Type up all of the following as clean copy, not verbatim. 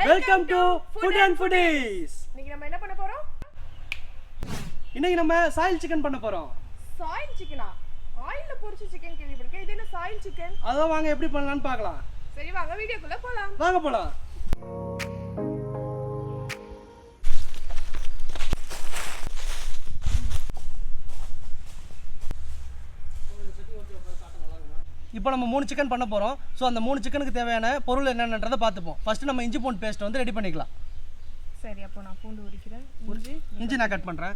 Welcome to Food&Foodies. இன்னைக்கு நம்ம என்ன பண்ண போறோம்? இன்னைக்கு நம்ம சாயில் சிக்கன் பண்ண போறோம். சாயில் சிக்கனா? ஆயில்ல பொரிச்ச சிக்கன் கேள்விப்பட்டிருக்கேன். இது என்ன சாயில் சிக்கன்? அத வாங்க எப்படி பண்ணலாம்னு பார்க்கலாம். சரி வாங்க வீடியோக்குள்ள போலாம். வாங்க போலாம். இப்போ நம்ம 3 சிக்கன் பண்ண போறோம். சோ அந்த 3 சிக்கனுக்கு தேவையான பொருள் என்னன்றதை பார்த்துப்போம். ஃபர்ஸ்ட் நம்ம இஞ்சி பூண்டு பேஸ்ட் வந்து ரெடி பண்ணிக்கலாம். சரி அப்போ நான் பூண்டு உரிக்கிறேன். இஞ்சி நான் கட் பண்றேன்.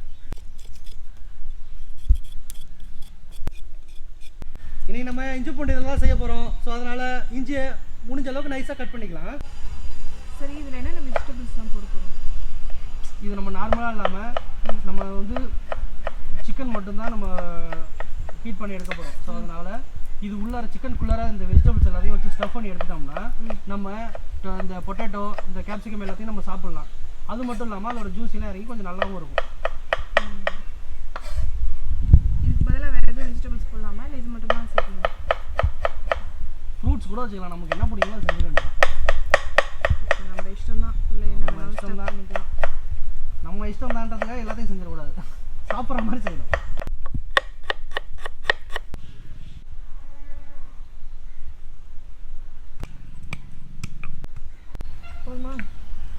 இன்னைக்கு நம்ம இஞ்சி பூண்டு இதெல்லாம் செய்ய போறோம். சோ அதனால இஞ்சியை முடிஞ்ச அளவுக்கு நைஸா கட் பண்ணிக்கலாம். சரி இதுல என்ன வெஜிடபிள்ஸ்லாம் போட போறோம்? இது நம்ம நார்மலா இல்லாம நம்ம வந்து சிக்கன் மட்டும் தான் நம்ம ஹீட் பண்ணி எடுக்க போறோம். சோ அதனால இது உள்ளார சிக்கனுக்குள்ளார இந்த வெஜிடபிள்ஸ் எல்லாத்தையும் வச்சு ஸ்டஃப் பண்ணி எடுத்துட்டோம்னா நம்ம இந்த பொட்டேட்டோ இந்த கேப்சிகம் எல்லாத்தையும் நம்ம சாப்பிடலாம். அது மட்டும் இல்லாமல் அதோட ஜூஸிலாம் இறங்கி கொஞ்சம் நல்லாவும் இருக்கும். இதுக்கு பதிலாக வேறு எதுவும் வெஜிடபிள்ஸ் போடலாமா இல்லை இது மட்டும் தான் சேர்க்கணும்? ஃப்ரூட்ஸ் கூட வச்சுக்கலாம். நமக்கு என்ன பிடிக்குமோ அது செஞ்சு வேண்டாம். நம்ம இஷ்டம் தான். இல்லை என்ன இஷ்டம் தான். நம்ம இஷ்டம் தான்றதுக்காக எல்லாத்தையும் செஞ்சிடக்கூடாது. சாப்பிட்ற மாதிரி செய்யணும்.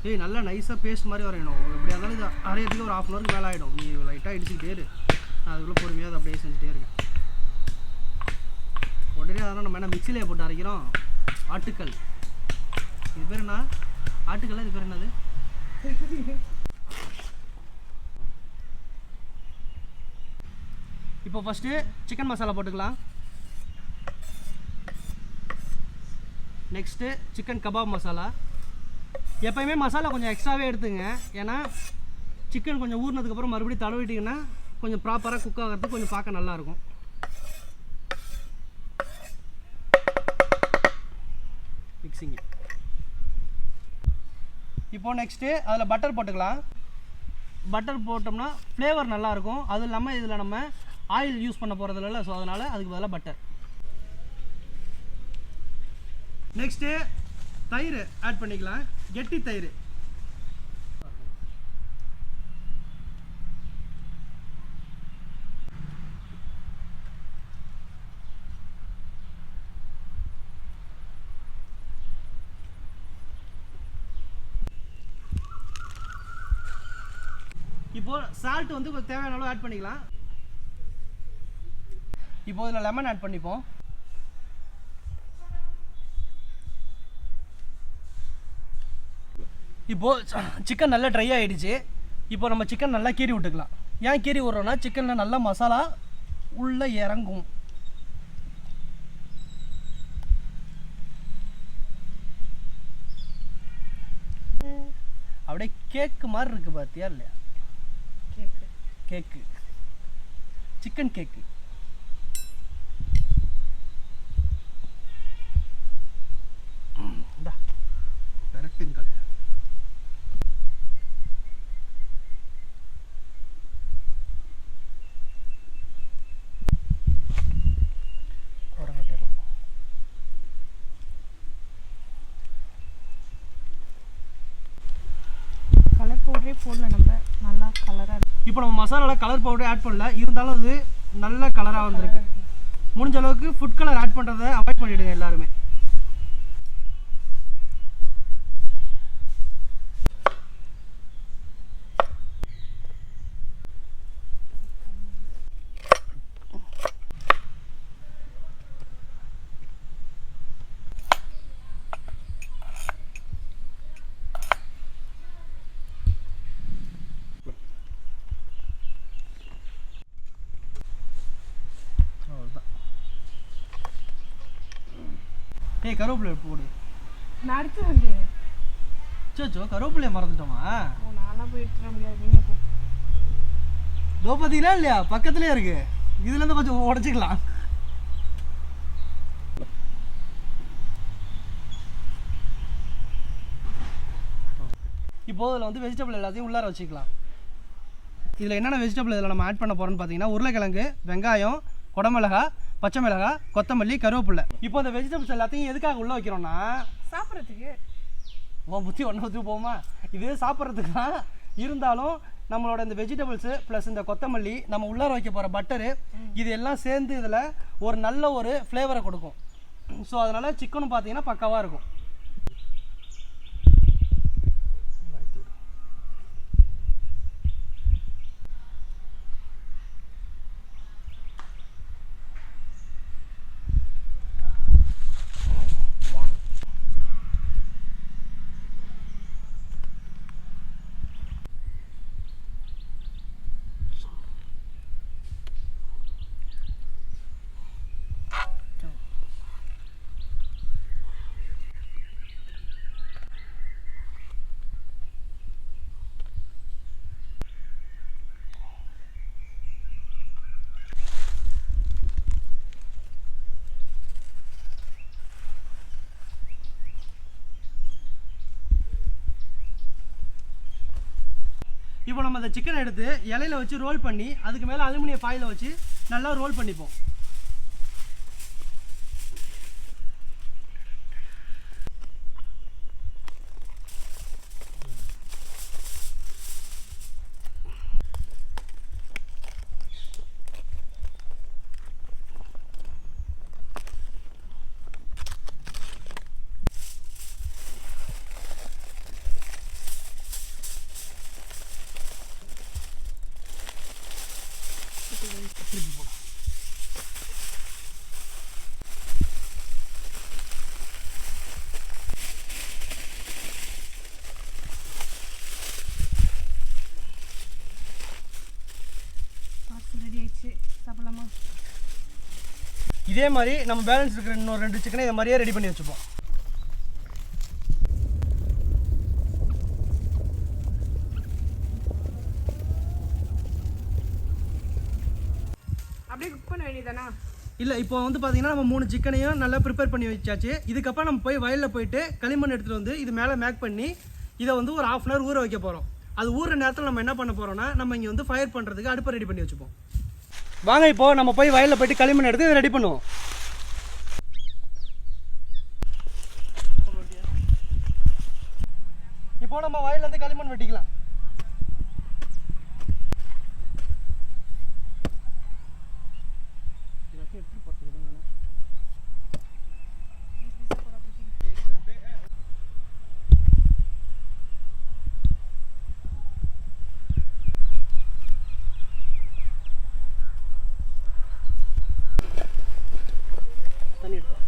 ஏய் நல்லா நைஸாக பேஸ்ட் மாதிரி வரையணும். இப்படியா இருந்தாலும் இது அரையத்துக்கு ஒரு ½ ஹவருக்கு மேலே ஆகிடும். நீ லைட்டாக இடிச்சுக்கிட்டே இரு. அதுக்குள்ளே பொறுமையாக அதை அப்படியே செஞ்சுட்டே இருக்கேன். உடனே அதெல்லாம் நம்ம என்ன மிக்சிலேயே போட்டு அரைக்கிறோம். ஆட்டுக்கல் இது பேர் என்ன? ஆட்டுக்கல்ல இது பேர் என்னது? இப்போ ஃபஸ்ட்டு சிக்கன் மசாலா போட்டுக்கலாம். Next chicken kebab masala. எப்பயுமே மசாலா கொஞ்சம் எக்ஸ்ட்ராவே எடுத்துங்க. ஏன்னா சிக்கன் கொஞ்சம் ஊறினதுக்கப்புறம் மறுபடியும் தடவிட்டிங்கன்னா கொஞ்சம் ப்ராப்பராக குக் ஆகிறதுக்கு கொஞ்சம் பார்க்க நல்லாயிருக்கும். மிக்சிங்கு. இப்போது நெக்ஸ்ட்டு அதில் பட்டர் போட்டுக்கலாம். பட்டர் போட்டோம்னா ஃப்ளேவர் நல்லாயிருக்கும். அதுவும் இல்லாமல் இதில் நம்ம ஆயில் யூஸ் பண்ண போகிறது இல்லை. ஸோ அதனால் அதுக்கு பதிலாக பட்டர். நெக்ஸ்ட்டு தயிர் ஆட் பண்ணிக்கலாம். கெட்டி தயிர். இப்போ சால்ட் வந்து கொஞ்சம் தேவையான அளவு ஆட் பண்ணிக்கலாம். இப்போ இதில் லெமன் ஆட் பண்ணிப்போம். இப்போது சிக்கன் நல்லா ட்ரை ஆகிடுச்சு. இப்போ நம்ம சிக்கன் நல்லா கீறி விட்டுக்கலாம். ஏன் கீறி விட்றோன்னா சிக்கனில் நல்லா மசாலா உள்ளே இறங்கும். அப்படியே கேக்கு மாதிரி இருக்குது பார்த்தியா இல்லையா? கேக்கு சிக்கன் கேக்கு. பெரட்டுங்கள். கலர் பவுடரே போடல நம்ம. நல்லா கலராக. இப்போ நம்ம மசாலாவில் கலர் பவுடர் ஆட் பண்ணல. இருந்தாலும் அது நல்ல கலராக வந்திருக்கு. முடிஞ்ச அளவுக்கு ஃபுட் கலர் ஆட் பண்ணுறதை அவாய்ட் பண்ணிவிடுங்க எல்லாருமே. ஏய் கருவேப்பிலை போடு. நான் அடுத்து வந்தேன். சோ கருவேப்பிலையை மறந்துட்டோமா? நான்லாம் போய் எடுத்துட முடியாது. நீங்கள் தோபதிலாம் இல்லையா? பக்கத்துலேயே இருக்கு. இதுலேருந்து கொஞ்சம் உடச்சிக்கலாம். இப்போது இதில் வந்து வெஜிடபிள் எல்லாத்தையும் உள்ளார வச்சுக்கலாம். இதில் என்னென்ன வெஜிடபிள் இதில் நம்ம ஆட் பண்ண போகிறோன்னு பார்த்தீங்கன்னா உருளைக்கிழங்கு, வெங்காயம், குடமிளகாய், பச்சை மிளகாய், கொத்தமல்லி, கருவேப்பிலை. இப்போ இந்த வெஜிடபிள்ஸ் எல்லாத்தையும் எதுக்காக உள்ள வைக்கிறோம்னா சாப்பிட்றதுக்கு. உன் புத்தி ஒன்று ஊற்றி போமா, இது சாப்பிட்றதுக்கு தான். இருந்தாலும் நம்மளோட இந்த வெஜிடபிள்ஸு ப்ளஸ் இந்த கொத்தமல்லி, நம்ம உள்ளார வைக்க போகிற பட்டரு, இது எல்லாம் சேர்ந்து இதில் ஒரு நல்ல ஒரு ஃப்ளேவரை கொடுக்கும். ஸோ அதனால் சிக்கனும் பார்த்தீங்கன்னா பக்காவாக இருக்கும். இப்போ நம்ம அந்த சிக்கனை எடுத்து இலையில வச்சு ரோல் பண்ணி அதுக்கு மேலே அலுமினிய ஃபாயிலை வச்சு நல்லா ரோல் பண்ணிப்போம். ரெடி ஆயிடுச்சு, சாப்பிடலாமா? இதே மாதிரி நம்ம பேலன்ஸ் இருக்கிற இன்னொரு 2 சிக்கனை இதை மாதிரியே ரெடி பண்ணி வச்சுப்போம். அப்படியே குக் பண்ண வேண்டியதானா? இல்லை, இப்போ வந்து பார்த்தீங்கன்னா நம்ம 3 சிக்கனையும் நல்லா ப்ரிப்பேர் பண்ணி வச்சாச்சு. இதுக்கப்புறம் நம்ம போய் வயலில் போயிட்டு களிமண் எடுத்துகிட்டு வந்து இது மேலே மேக் பண்ணி இதை வந்து ஒரு 1/2 hour ஊற வைக்க போகிறோம். அது ஊறுற நேரத்தில் நம்ம என்ன பண்ண போகிறோம்னா, நம்ம இங்கே வந்து ஃபயர் பண்ணுறதுக்கு அடுப்பை ரெடி பண்ணி வச்சுப்போம். வாங்க இப்போது நம்ம போய் வயலில் போயிட்டு களிமண் எடுத்து இதை ரெடி பண்ணுவோம். இப்போ நம்ம வயல்லேருந்து களிமண் வெட்டிக்கலாம். தண்ணி எடுப்போம்.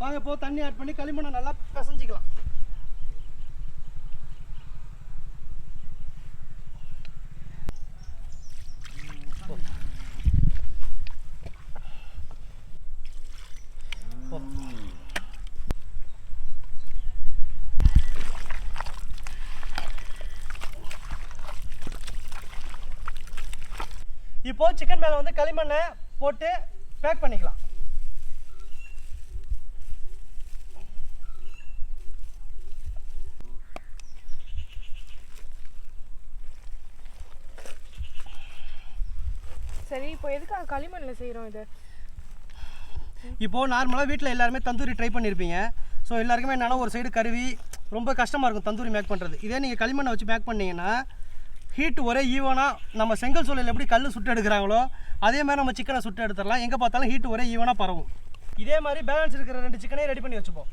வாங்க இப்போ தண்ணி ஆட் பண்ணி களிமண்ணை நல்லா பிசைஞ்சிக்கலாம். இப்போ சிக்கன் மேலே வந்து களிமண்ணை போட்டு பேக் பண்ணிக்கலாம். சரி, இப்போ எதுக்காக களிமண்ணில் செய்கிறோம் இது? இப்போது நார்மலாக வீட்டில் எல்லாருமே தந்தூரி ட்ரை பண்ணியிருப்பீங்க. ஸோ எல்லாருக்குமே என்னென்னா ஒரு சைடு கருவி ரொம்ப கஷ்டமாக இருக்கும் தந்தூரி மேக் பண்ணுறது. இதே நீங்கள் களிமண்ணை வச்சு மேக் பண்ணிங்கன்னா ஹீட் ஒரே ஈவனாக, நம்ம செங்கல் சூளையில் எப்படி கல் சுட்டு எடுக்கிறாங்களோ அதே மாதிரி நம்ம சிக்கனை சுட்டு எடுத்துடலாம். எங்கே பார்த்தாலும் ஹீட் ஒரே ஈவனாக பரவும். இதே மாதிரி பேலன்ஸ் இருக்கிற 2 சிக்கனையும் ரெடி பண்ணி வச்சுப்போம்.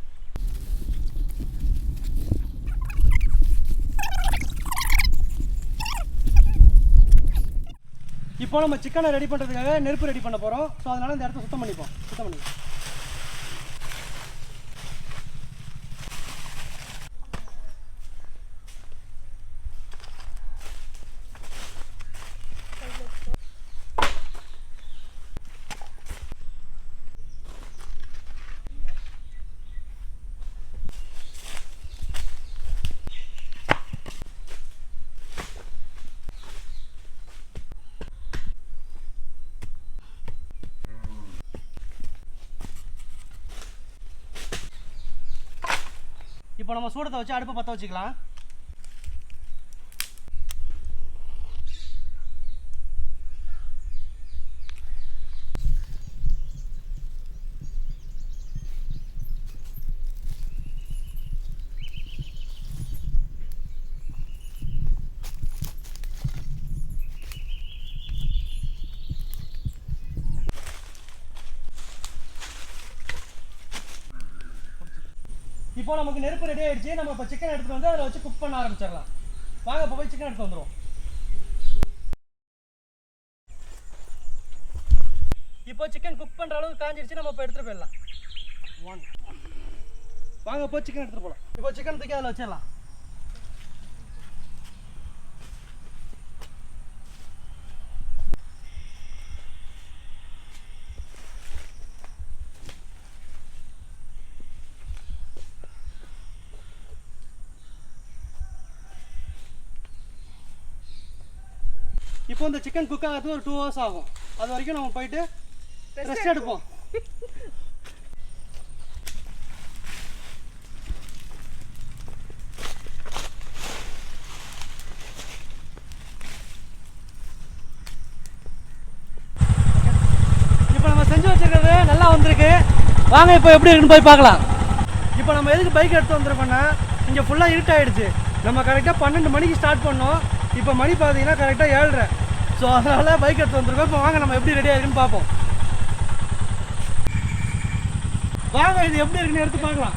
இப்போ நம்ம சிக்கனை ரெடி பண்ணுறதுக்காக நெருப்பு ரெடி பண்ண போகிறோம். ஸோ அதனால் இந்த இடத்த சுத்தம் பண்ணிப்போம். இப்போ நம்ம சூடத்தை வச்சு அடுப்பை பற்ற வச்சுக்கலாம். இப்போ நமக்கு நெருப்பு ரெடி ஆயிடுச்சு. நம்ம இப்போ சிக்கன் எடுத்துட்டு வந்து அதில் வச்சு குக் பண்ண ஆரம்பிச்சிடலாம். வாங்க இப்போ போய் சிக்கன் எடுத்து வந்துடுவோம். இப்போ சிக்கன் குக் பண்ணுற அளவுக்கு காஞ்சிருச்சு. நம்ம இப்போ எடுத்துகிட்டு போயிடலாம். வாங்க இப்போ சிக்கன் எடுத்துகிட்டு போகலாம். இப்போ சிக்கன் தூக்கி அதில் வச்சிடலாம். இப்போ இந்த சிக்கன் குக் ஆகிறதுக்கு ஒரு 2 hours ஆகும். அது வரைக்கும் நம்ம போயிட்டு ரெஸ்ட் எடுப்போம். இப்போ நம்ம செஞ்சு வச்சிருக்கிறது நல்லா வந்திருக்கு. வாங்க இப்போ எப்படி இருக்குன்னு போய் பார்க்கலாம். இப்போ நம்ம எதுக்கு பைக் எடுத்து வந்துருக்கோம்னா இங்கே ஃபுல்லாக இருட்டாயிடுச்சு. நம்ம கரெக்டாக 12 மணிக்கு ஸ்டார்ட் பண்ணோம். இப்போ மணி பார்த்தீங்கன்னா கரெக்டாக 7:30. ஸோ அதனால் பைக் எடுத்து வந்துருக்கோம். இப்போ வாங்க நம்ம எப்படி ரெடி ஆகிருக்குன்னு பார்ப்போம். வாங்க இது எப்படி இருக்குன்னு எடுத்து பார்க்கலாம்.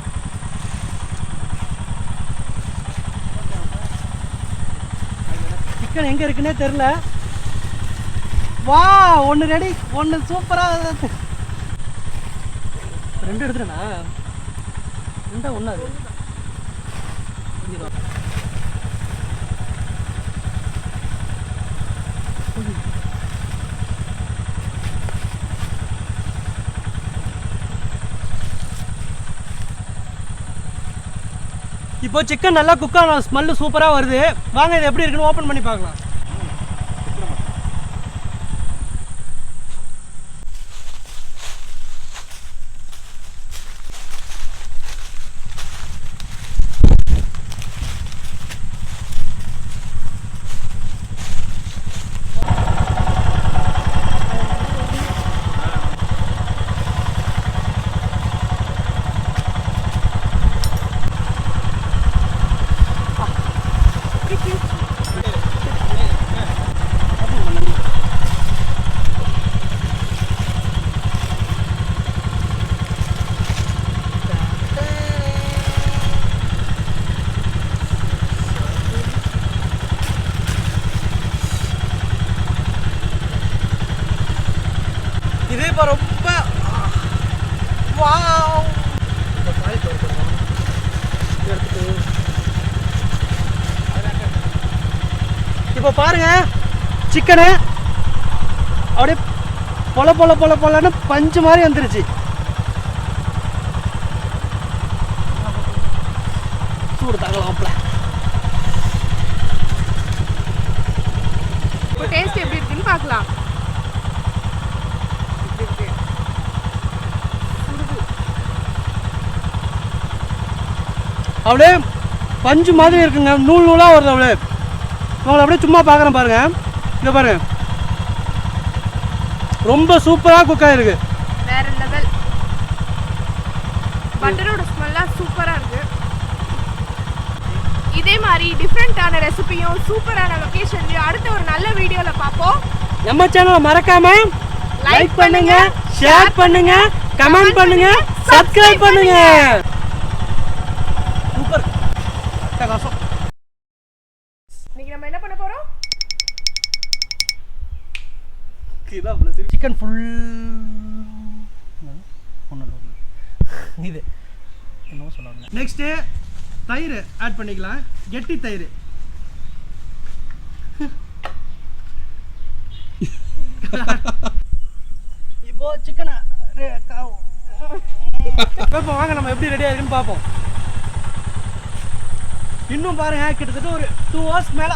சிக்கன் எங்கே இருக்குன்னே தெரில. வா, ஒன்று ரெடி, ஒன்று சூப்பராக. 2 எடுத்துட்டேண்ணா. 2 ஒன்றா அது. இப்போ சிக்கன் நல்லா குக் ஆன ஸ்மெல்லு சூப்பராக வருது. வாங்க இது எப்படி இருக்குன்னு ஓப்பன் பண்ணி பார்க்கலாம். இது இப்போ ரொம்ப வாவ். இப்போ பாருங்க சிக்கனு அப்படியே பொல பொல பொல பொலன்னு பஞ்சு மாதிரி வந்துருச்சு. சூடு தாங்கலாம்ல. இப்போ டேஸ்ட் எப்படி இருக்குன்னு பார்க்கலாம். அப்படியே பஞ்சு மாதிரி இருக்குங்க. நூல் நூலாக வருது. அப்படியே உங்களை அப்படியே சும்மா பார்க்குறேன் பாருங்க. இங்கே பாருங்க, ரொம்ப சூப்பராக குக் ஆகிருக்கு. வேற லெவல். பட்டரோட ஸ்மெல்லாம் சூப்பராக இருக்கு. இதே மாதிரி டிஃப்ரெண்ட்டான ரெசிபியும் சூப்பரான லொக்கேஷன்லையும் அடுத்த ஒரு நல்ல வீடியோவில் பார்ப்போம். நம்ம சேனலை மறக்காம லைக் பண்ணுங்க, ஷேர் பண்ணுங்க, கமெண்ட் பண்ணுங்க, சப்ஸ்கிரைப் பண்ணுங்க. சூப்பர். இன்னைக்கு நம்ம என்ன பண்ண போறோம்? சிக்கன் ஃபுல் இது என்னவோ சொல்லுவாங்க. நெக்ஸ்ட்டு தயிர் ஆட் பண்ணிக்கலாம். கெட்டி தயிர். இப்போ சிக்கனை இப்போ வாங்க நம்ம எப்படி ரெடி ஆகுதுன்னு பார்ப்போம். இன்னும் பாருங்க கிட்டத்தட்ட ஒரு 2 hours மேலே.